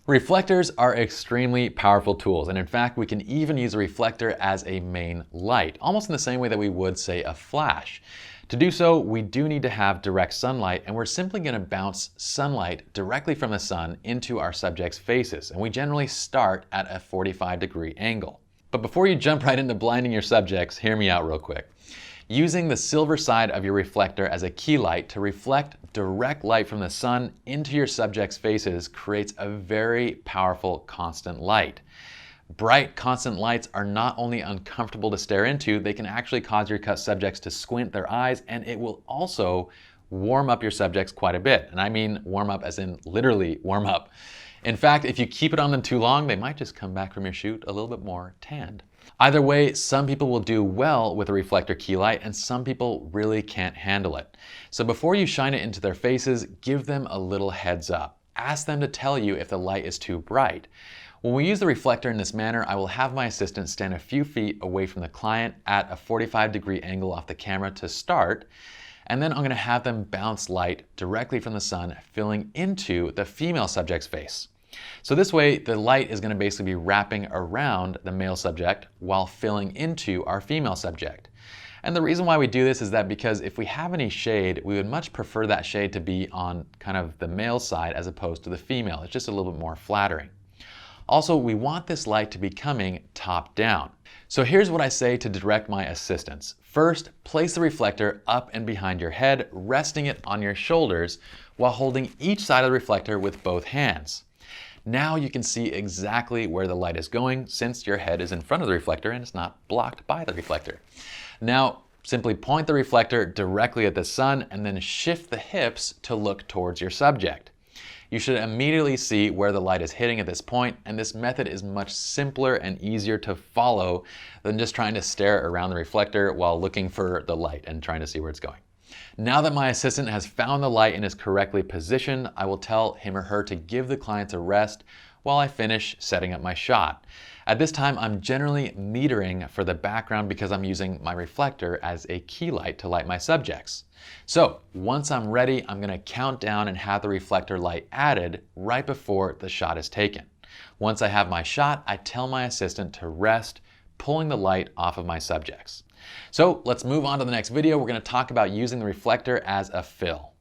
Reflectors are extremely powerful tools, and in fact, we can even use a reflector as a main light, almost in the same way that we would, say, a flash. To do so, we do need to have direct sunlight, and we're simply going to bounce sunlight directly from the sun into our subject's faces, and we generally start at a 45-degree angle. But before you jump right into blinding your subjects, hear me out real quick. Using the silver side of your reflector as a key light to reflect direct light from the sun into your subject's faces creates a very powerful constant light. Bright constant lights are not only uncomfortable to stare into, they can actually cause your subjects to squint their eyes, and it will also warm up your subjects quite a bit. And I mean warm up as in literally warm up. In fact, if you keep it on them too long, they might just come back from your shoot a little bit more tanned. Either way, some people will do well with a reflector key light and some people really can't handle it. So before you shine it into their faces, give them a little heads up. Ask them to tell you if the light is too bright. When we use the reflector in this manner, I will have my assistant stand a few feet away from the client at a 45-degree angle off the camera to start, and then I'm going to have them bounce light directly from the sun, filling into the female subject's face. So this way, the light is going to basically be wrapping around the male subject while filling into our female subject. And the reason why we do this is that because if we have any shade, we would much prefer that shade to be on kind of the male side as opposed to the female. It's just a little bit more flattering. Also, we want this light to be coming top down. So here's what I say to direct my assistants. First, place the reflector up and behind your head, resting it on your shoulders while holding each side of the reflector with both hands. Now you can see exactly where the light is going since your head is in front of the reflector and it's not blocked by the reflector. Now, simply point the reflector directly at the sun and then shift the hips to look towards your subject. You should immediately see where the light is hitting at this point, and this method is much simpler and easier to follow than just trying to stare around the reflector while looking for the light and trying to see where it's going. Now that my assistant has found the light and is correctly positioned, I will tell him or her to give the client a rest while I finish setting up my shot. At this time, I'm generally metering for the background because I'm using my reflector as a key light to light my subjects. So once I'm ready, I'm going to count down and have the reflector light added right before the shot is taken. Once I have my shot, I tell my assistant to rest, pulling the light off of my subjects. So let's move on to the next video. We're going to talk about using the reflector as a fill.